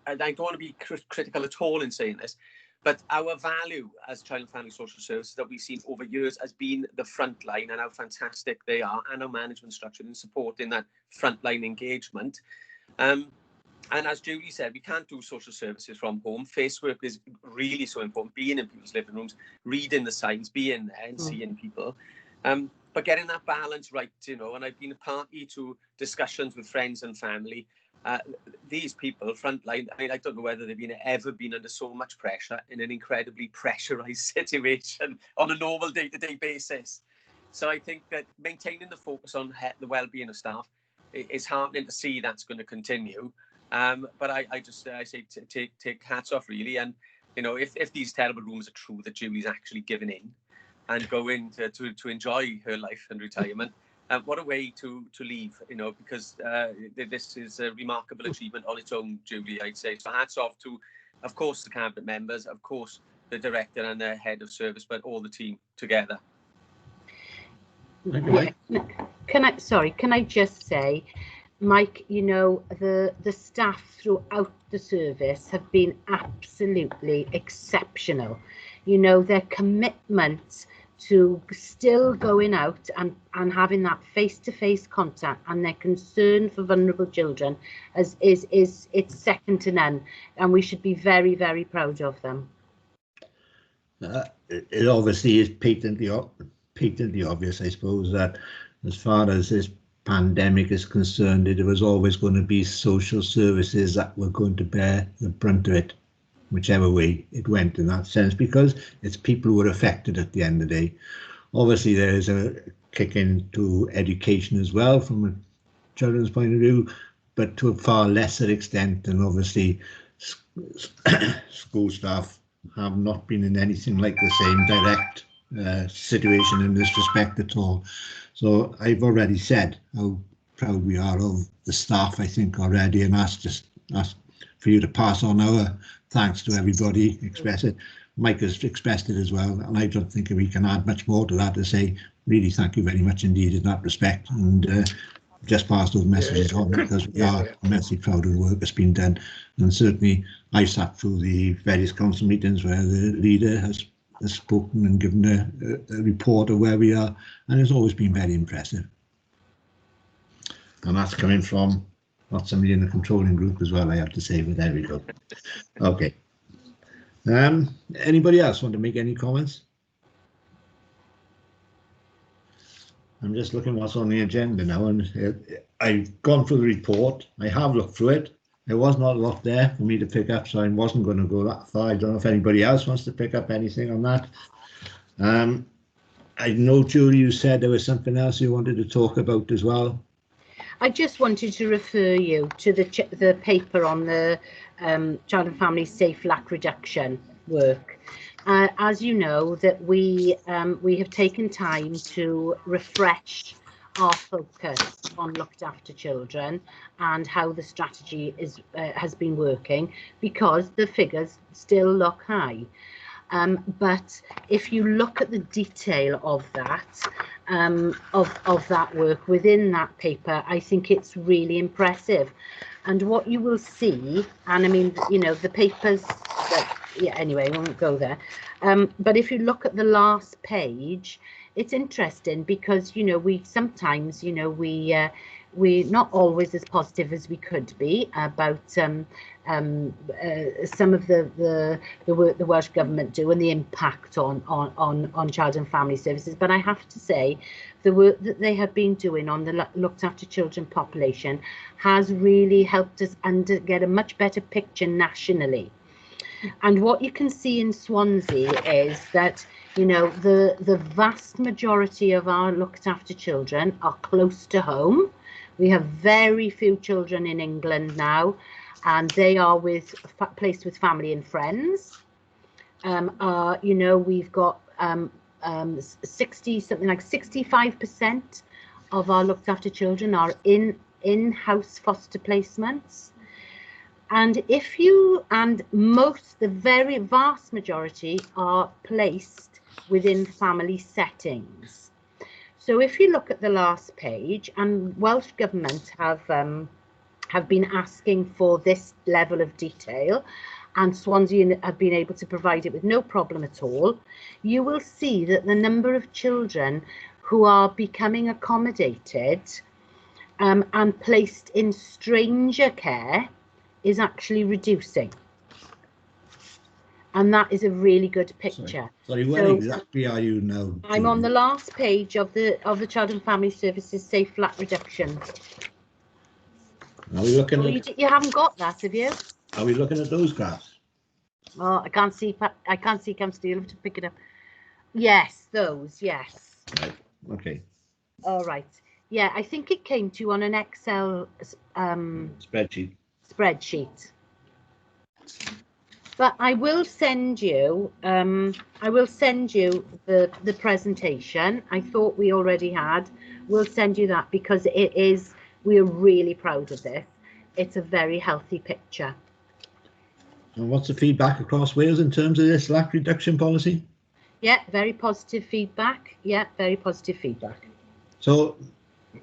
and I don't want to be critical at all in saying this, but our value as child and family social services that we've seen over years has been the front line and how fantastic they are and our management structure in supporting that frontline engagement. And as Julie said, we can't do social services from home. Face work is really so important, being in people's living rooms, reading the signs, being there and seeing people. But getting that balance right, and I've been a party to discussions with friends and family. These people, frontline, I don't know whether they've ever been under so much pressure in an incredibly pressurised situation on a normal day-to-day basis. So I think that maintaining the focus on the well-being of staff is heartening to see that's going to continue. But I say take hats off really, and if these terrible rumours are true that Julie's actually given in and going to enjoy her life and retirement. What a way to leave, because this is a remarkable achievement on its own, Julie, I'd say. So hats off to, of course, the Cabinet members, of course, the Director and the Head of Service, but all the team together. Yeah. Can I just say, Mike, the staff throughout the service have been absolutely exceptional. Their commitment to still going out and having that face-to-face contact and their concern for vulnerable children it's second to none, and we should be very, very proud of them. It obviously is patently obvious, I suppose, that as far as this pandemic is concerned, it was always going to be social services that were going to bear the brunt of it, whichever way it went in that sense, because it's people who are affected at the end of the day. Obviously, there is a kick into education as well from a children's point of view, but to a far lesser extent, and obviously school staff have not been in anything like the same direct situation in this respect at all. So I've already said how proud we are of the staff, I think, already, and ask for you to pass on our thanks to everybody, express it. Mike has expressed it as well, and I don't think we can add much more to that, to say really thank you very much indeed in that respect, and just pass those messages on, because we are immensely proud of the work that's been done. And certainly I sat through the various council meetings where the leader has spoken and given a report of where we are, and it's always been very impressive. And that's coming from not somebody in the controlling group as well, I have to say, but there we go. Okay. Anybody else want to make any comments? I'm just looking what's on the agenda now, and I've gone through the report. I have looked through it. there was not a lot there for me to pick up, so I wasn't going to go that far. I don't know if anybody else wants to pick up anything on that. I know, Julie, you said there was something else you wanted to talk about as well. I just wanted to refer you to the paper on the child and family safe lack reduction work. As you know, that we have taken time to refresh our focus on looked after children and how the strategy has been working, because the figures still look high. But if you look at the detail of that, of that work within that paper, I think it's really impressive. And what you will see, and I mean, you know, the papers that, yeah, anyway, I won't go there. But if you look at the last page, it's interesting because, you know, we sometimes, you know, we're not always as positive as we could be about some of the work the Welsh Government do and the impact on child and family services. But I have to say, the work that they have been doing on the looked after children population has really helped us get a much better picture nationally. And what you can see in Swansea is that, you know, the vast majority of our looked after children are close to home. We have very few children in England now, and they are placed with family and friends. You know, we've got 65% of our looked after children are in-house foster placements. And the very vast majority are placed within family settings. So if you look at the last page, and Welsh Government have been asking for this level of detail, and Swansea have been able to provide it with no problem at all, you will see that the number of children who are becoming accommodated and placed in stranger care is actually reducing. And that is a really good picture. Sorry, where exactly are you now? I'm on the last page of the Child and Family Services Safe Lack Reduction. Are we looking at? You haven't got that, have you? Are we looking at those graphs? Oh, I can't see. Kamster, you'll have to pick it up. Yes, those. Yes. Right. Okay. All right. Yeah, I think it came to you on an Excel spreadsheet. But I will send you. The presentation. I thought we already had. We'll send you that because it is. We are really proud of this. It's a very healthy picture. And what's the feedback across Wales in terms of this lack reduction policy? Yeah, very positive feedback. Yeah, very positive feedback. So,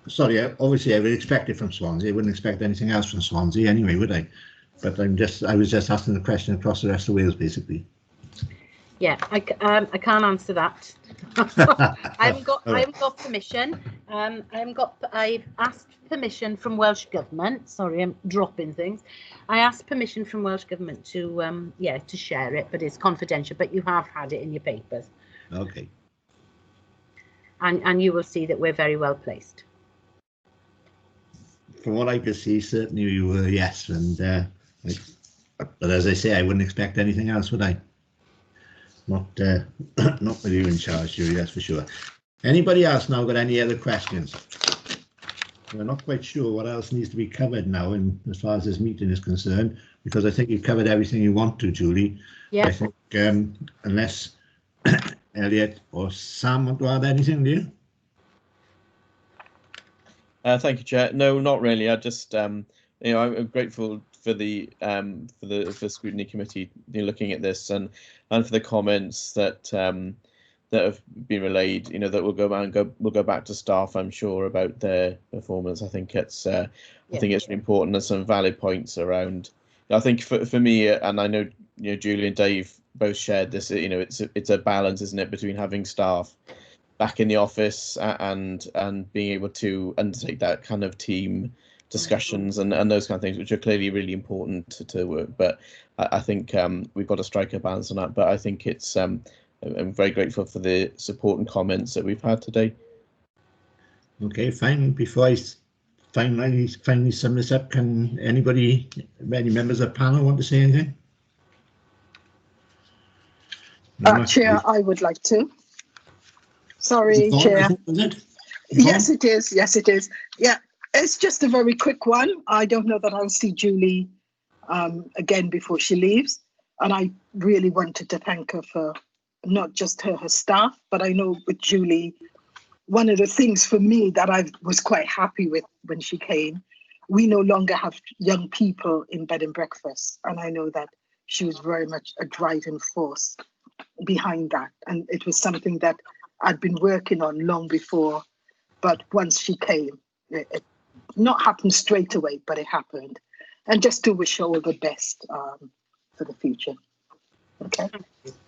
sorry, obviously I would expect it from Swansea. I wouldn't expect anything else from Swansea anyway, would I? But I was just asking the question across the rest of Wales, basically. Yeah, I can't answer that. I haven't got permission. I've asked permission from Welsh Government. Sorry, I'm dropping things. I asked permission from Welsh Government to to share it, but it's confidential. But you have had it in your papers. Okay. And you will see that we're very well placed. From what I could see, certainly you were, yes. And but as I say, I wouldn't expect anything else, would I? Not with you in charge, Julie, that's for sure. Anybody else now got any other questions? We're not quite sure what else needs to be covered now as far as this meeting is concerned, because I think you've covered everything you want to, Julie. Yeah. I think unless Elliot or Sam want to add anything, do you? Thank you, Chair. No, not really. I just, I'm grateful for the Scrutiny Committee looking at this and for the comments that that have been relayed. That will go back to staff, I'm sure, about their performance. I think it's I think it's really important. There's some valid points around. I think for me, and I know Julie and Dave both shared this. It's a balance, isn't it, between having staff back in the office and being able to undertake that kind of team discussions and those kind of things, which are clearly really important to work. But I think we've got to strike a balance on that. But I think it's I'm very grateful for the support and comments that we've had today. Okay, fine. Before I finally sum this up, can any members of the panel want to say anything? Chair, I would like to. Sorry, Chair. Yes, it is. Yes, it is. Yeah, it's just a very quick one. I don't know that I'll see Julie again before she leaves. And I really wanted to thank her for not just her staff, but I know with Julie, one of the things for me that I was quite happy with when she came, we no longer have young people in bed and breakfast. And I know that she was very much a driving force behind that. And it was something that I'd been working on long before, but once she came, it not happened straight away, but it happened. And just to wish her all the best for the future. Okay.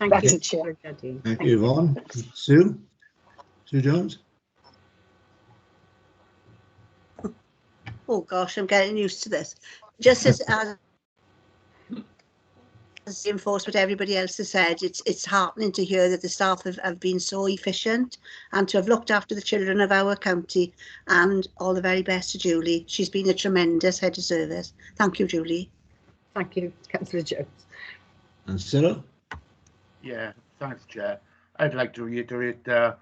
That's it, Chair. Thank you, Yvonne. Sue Jones. Oh gosh, I'm getting used to this. Just as reinforced what everybody else has said, it's heartening to hear that the staff have been so efficient and to have looked after the children of our county, and all the very best to Julie. She's been a tremendous head of service. Thank you, Julie. Thank you, Councillor Jones. And Cyril? Yeah, thanks, Chair. I'd like to reiterate the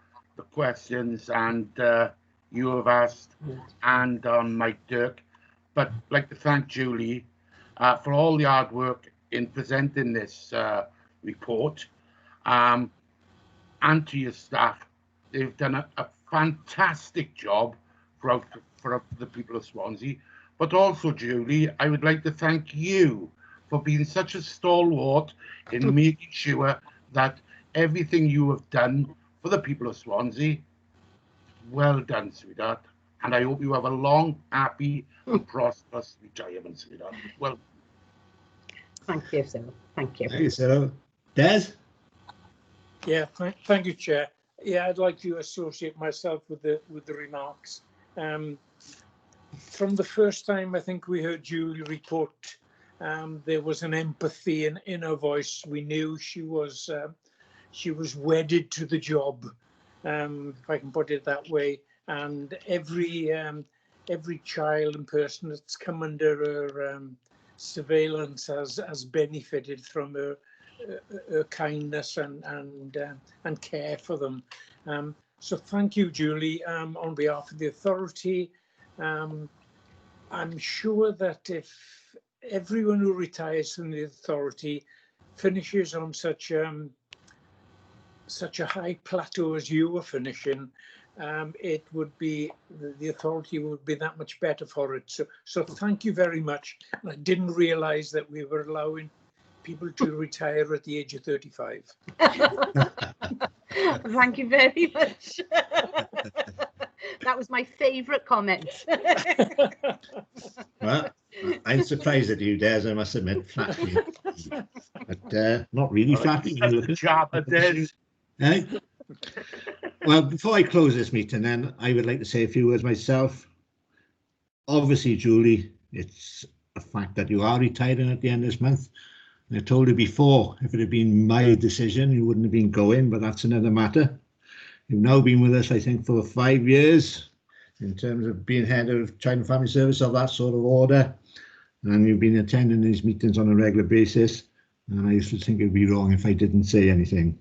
questions and you have asked and on Mike Dirk, but I'd like to thank Julie for all the hard work in presenting this report, and to your staff. They've done a fantastic job for the people of Swansea. But also, Julie, I would like to thank you for being such a stalwart in making sure that everything you have done for the people of Swansea, well done, sweetheart. And I hope you have a long, happy and prosperous retirement, sweetheart. Well, thank you, Cyril. Thank you. Thank you, Cyril. Des? Yeah, thank you, Chair. Yeah, I'd like to associate myself with the remarks. From the first time I think we heard Julie report, there was an empathy in her voice. We knew she was wedded to the job, if I can put it that way. And every child and person that's come under her surveillance has benefited from her kindness and care for them. So thank you, Julie, on behalf of the authority. I'm sure that if everyone who retires from the authority finishes on such a high plateau as you were finishing, it would be, the authority would be that much better for it. So thank you very much. I didn't realise that we were allowing people to retire at the age of 35. Thank you very much. That was my favourite comment. Well, I'm surprised at you, Des, I must admit, flatly. But not really flatly. Well, before I close this meeting, then, I would like to say a few words myself. Obviously, Julie, it's a fact that you are retiring at the end of this month. I told you before, if it had been my decision, you wouldn't have been going, but that's another matter. You've now been with us, I think, for 5 years in terms of being head of Child and Family Service of that sort of order. And you've been attending these meetings on a regular basis. And I used to think it'd be wrong if I didn't say anything.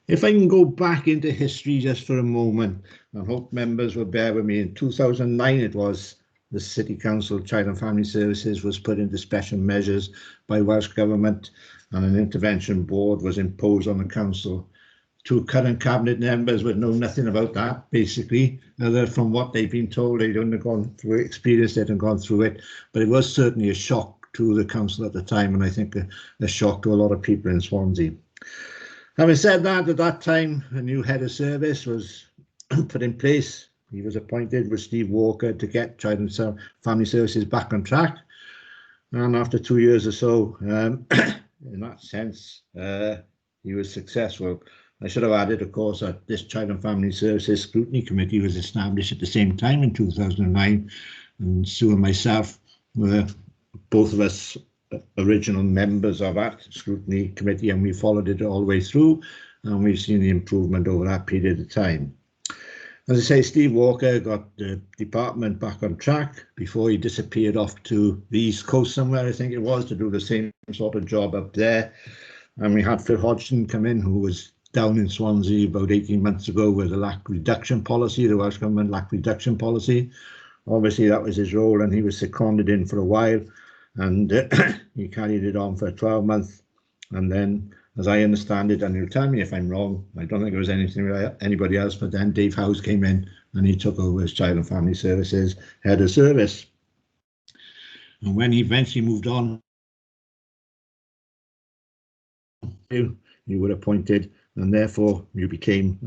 If I can go back into history just for a moment, I hope members will bear with me. In 2009, it was, the City Council Child and Family Services was put into special measures by Welsh Government, and an intervention board was imposed on the council. Two current cabinet members would know nothing about that, basically, other from what they've been told. They don't have gone through it, experienced it and gone through it, but it was certainly a shock to the council at the time, and I think a shock to a lot of people in Swansea. Having said that, at that time, a new head of service was put in place. He was appointed with Steve Walker to get Child and Family Services back on track. And after 2 years or so, in that sense, he was successful. I should have added, of course, that this Child and Family Services Scrutiny Committee was established at the same time in 2009. And Sue and myself were both of us original members of that Scrutiny Committee, and we followed it all the way through. And we've seen the improvement over that period of time. As I say, Steve Walker got the department back on track before he disappeared off to the East Coast somewhere, I think it was, to do the same sort of job up there. And we had Phil Hodgson come in, who was down in Swansea about 18 months ago with the lack reduction policy, the Welsh Government lack reduction policy. Obviously, that was his role, and he was seconded in for a while, and he carried it on for 12 months. And then, as I understand it, and you'll tell me if I'm wrong, I don't think it was anything like anybody else, but then Dave Howes came in and he took over as Child and Family Services Head of Service. And when he eventually moved on, you were appointed, and therefore you became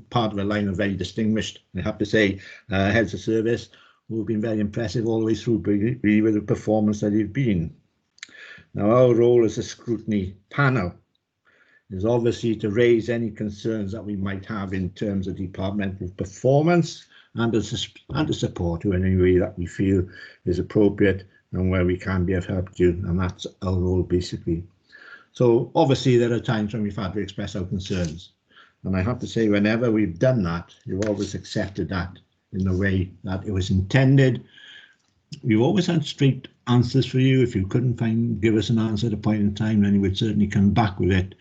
part of a line of very distinguished, I have to say, heads of service who have been very impressive all the way through with the performance that you've been. Now, our role as a scrutiny panel is obviously to raise any concerns that we might have in terms of departmental performance and to support you in any way that we feel is appropriate and where we can be of help to you, and that's our role basically. So obviously there are times when we've had to express our concerns, and I have to say whenever we've done that, you've always accepted that in the way that it was intended. We've always had straight answers for you. If you couldn't give us an answer at a point in time, then you would certainly come back with it.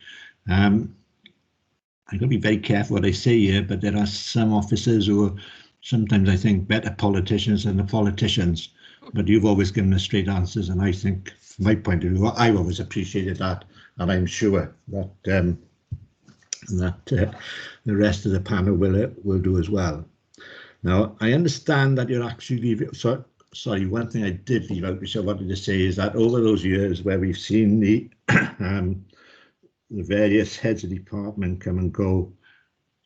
I've got to be very careful what I say here, but there are some officers who are sometimes, I think, better politicians than the politicians. But you've always given us straight answers, and I think, from my point of view, I've always appreciated that, and I'm sure that the rest of the panel will do as well. Now, I understand that you're actually leaving. Sorry, one thing I did leave out, which I wanted to say, is that over those years where we've seen the various heads of department come and go,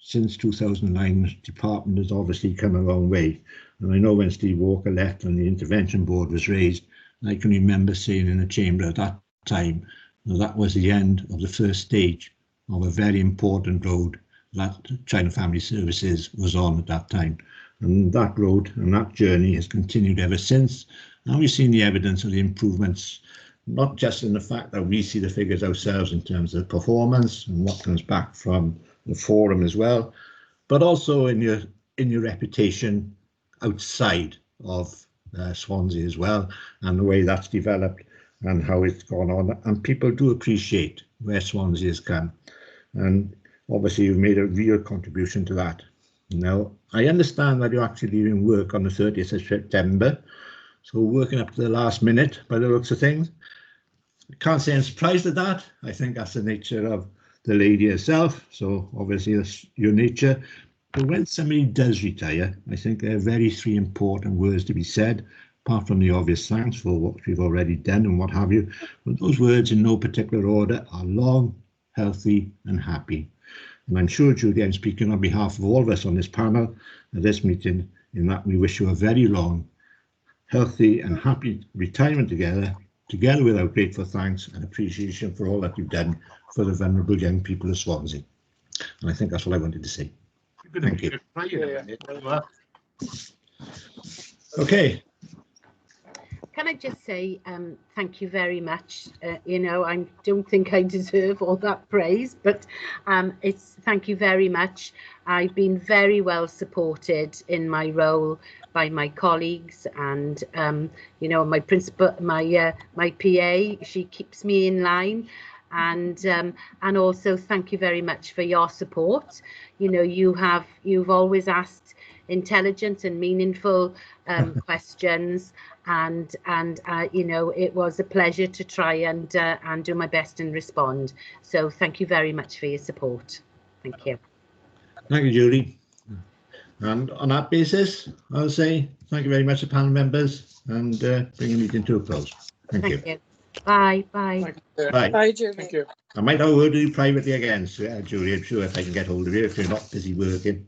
since 2009, the department has obviously come a long way. And I know when Steve Walker left and the intervention board was raised, I can remember saying in the chamber at that time that was the end of the first stage of a very important road that Child and Family Services was on at that time. And that road and that journey has continued ever since. And we've seen the evidence of the improvements, not just in the fact that we see the figures ourselves in terms of performance and what comes back from the forum as well, but also in your reputation outside of Swansea as well, and the way that's developed and how it's gone on. And people do appreciate where Swansea has come. And obviously you've made a real contribution to that. Now, I understand that you're actually leaving work on the 30th of September, so working up to the last minute by the looks of things. I can't say I'm surprised at that. I think that's the nature of the lady herself, so obviously that's your nature. But when somebody does retire, I think there are three important words to be said, apart from the obvious thanks for what we've already done and what have you. But those words in no particular order are long, healthy and happy. And I'm sure, Julie, I'm speaking on behalf of all of us on this panel at this meeting, in that we wish you a very long, healthy and happy retirement together with our grateful thanks and appreciation for all that you've done for the vulnerable young people of Swansea. And I think that's what I wanted to say. Thank you. Okay. Can I just say thank you very much. You know, I don't think I deserve all that praise, but thank you very much. I've been very well supported in my role by my colleagues, and you know, my principal, my PA, she keeps me in line. And also thank you very much for your support. You know, you've always asked intelligent and meaningful questions, and you know, it was a pleasure to try and do my best and respond. So thank you very much for your support. Thank you. Thank you, Julie. And on that basis, I'll say thank you very much to panel members, and bring the meeting to a close. Thank you. Bye. Bye. Bye. Bye, Julie. Thank you. I might have a word with you privately again, Julie. I'm sure if I can get hold of you, if you're not busy working.